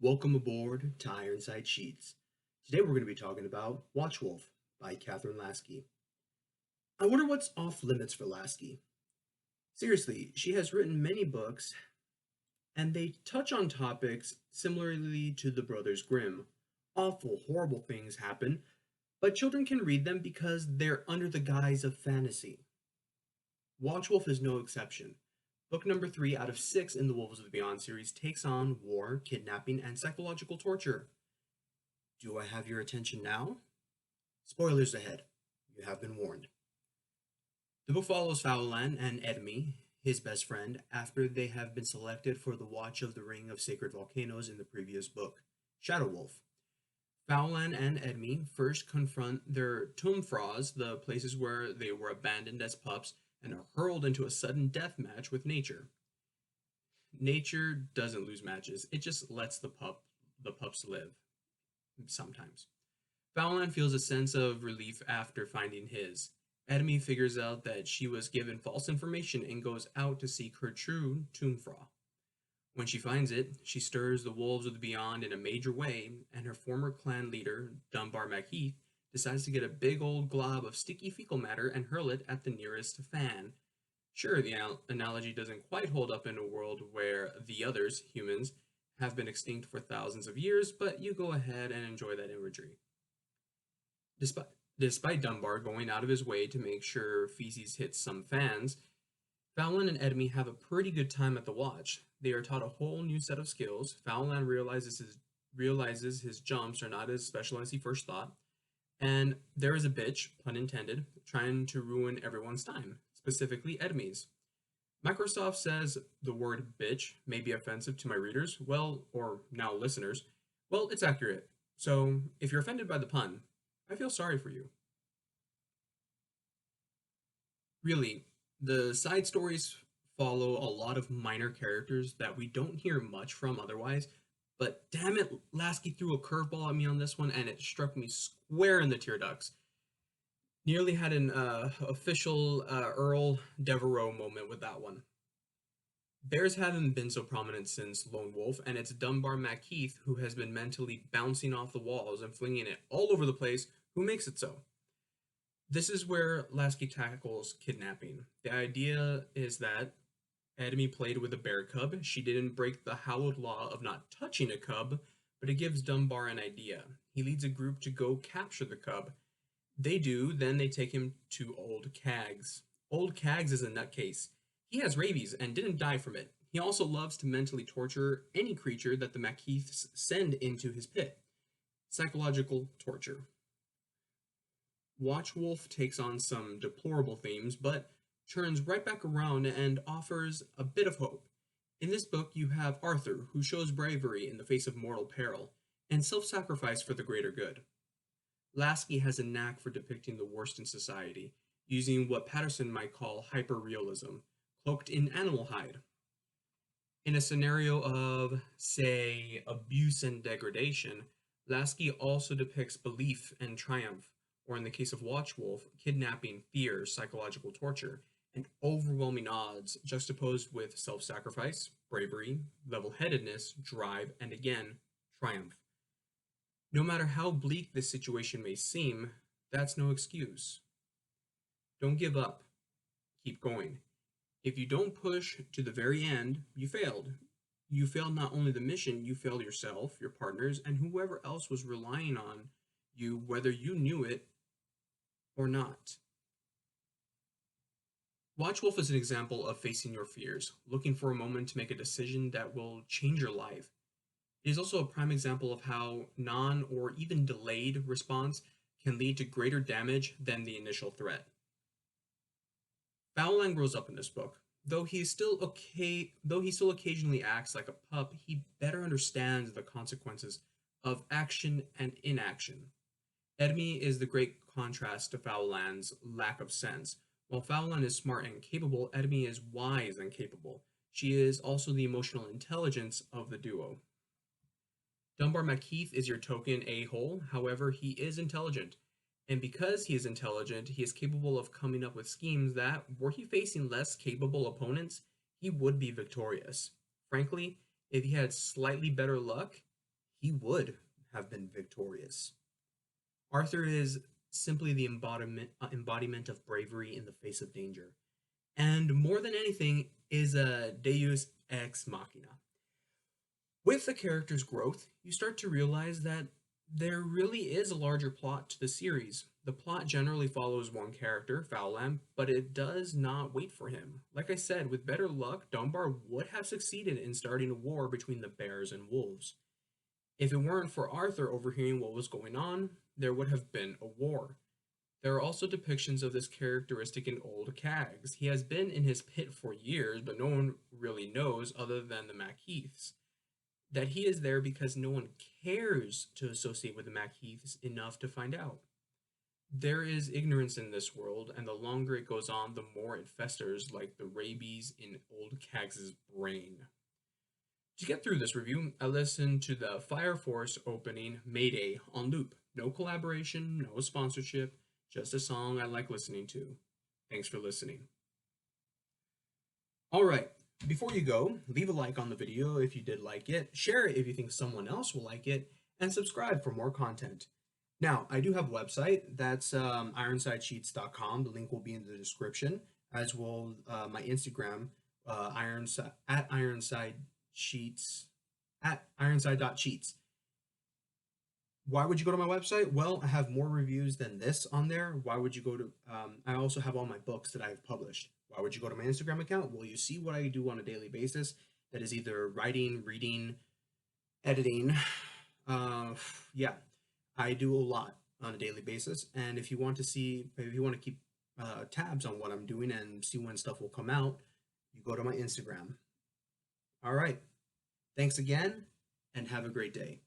Welcome aboard to Ironside Sheets. Today we're going to be talking about Watchwolf by Kathryn Lasky. I wonder what's off limits for Lasky. Seriously, she has written many books and they touch on topics similarly to the Brothers Grimm. Awful, horrible things happen, but children can read them because they're under the guise of fantasy. Watchwolf is no exception. Book number 3 out of 6 in the Wolves of the Beyond series takes on war, kidnapping, and psychological torture. Do I have your attention now? Spoilers ahead. You have been warned. The book follows Fowlan and Edme, his best friend, after they have been selected for the Watch of the Ring of Sacred Volcanoes in the previous book, Shadow Wolf. Fowlan and Edme first confront their Tumfraws, the places where they were abandoned as pups, and are hurled into a sudden death match with nature. Nature doesn't lose matches, it just lets the pups live. Sometimes. Fowlan feels a sense of relief after finding his. Edme figures out that she was given false information and goes out to seek her true Tumfra. When she finds it, she stirs the wolves of the beyond in a major way, and her former clan leader, Dunbar MacHeath, decides to get a big old glob of sticky fecal matter and hurl it at the nearest fan. Sure, the analogy doesn't quite hold up in a world where the others, humans, have been extinct for thousands of years, but you go ahead and enjoy that imagery. Despite Dunbar going out of his way to make sure feces hits some fans, Fowlan and Edme have a pretty good time at the watch. They are taught a whole new set of skills. Fowlan realizes his jumps are not as special as he first thought, and there is a bitch, pun intended, trying to ruin everyone's time, specifically Edme's. Microsoft says the word bitch may be offensive to my readers, well, or now listeners. Well, it's accurate. So, if you're offended by the pun, I feel sorry for you. Really, the side stories follow a lot of minor characters that we don't hear much from otherwise, but damn it, Lasky threw a curveball at me on this one and it struck me square in the tear ducts. Nearly had an official Earl Devereaux moment with that one. Bears haven't been so prominent since Lone Wolf, and it's Dunbar MacHeath who has been mentally bouncing off the walls and flinging it all over the place who makes it so. This is where Lasky tackles kidnapping. The idea is that Edme played with a bear cub. She didn't break the hallowed law of not touching a cub, but it gives Dunbar an idea. He leads a group to go capture the cub. They do, then they take him to Old Cags. Old Cags is a nutcase. He has rabies and didn't die from it. He also loves to mentally torture any creature that the MacHeaths send into his pit. Psychological torture. Watchwolf takes on some deplorable themes, but turns right back around and offers a bit of hope. In this book, you have Arthur, who shows bravery in the face of mortal peril, and self-sacrifice for the greater good. Lasky has a knack for depicting the worst in society, using what Patterson might call hyperrealism, cloaked in animal hide. In a scenario of, say, abuse and degradation, Lasky also depicts belief and triumph, or in the case of Watchwolf, kidnapping, fear, psychological torture, and overwhelming odds juxtaposed with self-sacrifice, bravery, level-headedness, drive, and again, triumph. No matter how bleak this situation may seem, that's no excuse. Don't give up. Keep going. If you don't push to the very end, you failed. You failed not only the mission, you failed yourself, your partners, and whoever else was relying on you, whether you knew it or not. Watchwolf is an example of facing your fears, looking for a moment to make a decision that will change your life. It is also a prime example of how non or even delayed response can lead to greater damage than the initial threat. Fowlan grows up in this book. Though he still occasionally acts like a pup, he better understands the consequences of action and inaction. Edme is the great contrast to Fowlan's lack of sense. While Fowlan is smart and capable, Edme is wise and capable. She is also the emotional intelligence of the duo. Dunbar MacHeath is your token a-hole, however, he is intelligent. And because he is intelligent, he is capable of coming up with schemes that, were he facing less capable opponents, he would be victorious. Frankly, if he had slightly better luck, he would have been victorious. Arthur is simply the embodiment of bravery in the face of danger, and more than anything, is a deus ex machina. With the character's growth, you start to realize that there really is a larger plot to the series. The plot generally follows one character, Fowlam, but it does not wait for him. Like I said, with better luck, Dunbar would have succeeded in starting a war between the bears and wolves. If it weren't for Arthur overhearing what was going on, there would have been a war. There are also depictions of this characteristic in old Cags. He has been in his pit for years, but no one really knows, other than the Macheaths, that he is there because no one cares to associate with the Macheaths enough to find out. There is ignorance in this world, and the longer it goes on, the more it festers like the rabies in old Cags' brain. To get through this review, I listened to the Fire Force opening Mayday on loop. No collaboration, no sponsorship, just a song I like listening to. Thanks for listening. Alright, before you go, leave a like on the video if you did like it, share it if you think someone else will like it, and subscribe for more content. Now, I do have a website, that's ironsidesheets.com, the link will be in the description, as well my Instagram, at ironsidesheets, at ironside.cheats. Why would you go to my website? Well, I have more reviews than this on there. Why would you go to, I also have all my books that I've published. Why would you go to my Instagram account? Well, you see what I do on a daily basis. That is either writing, reading, editing. Yeah, I do a lot on a daily basis. And if you want to see, if you want to keep tabs on what I'm doing and see when stuff will come out, you go to my Instagram. All right. Thanks again, and have a great day.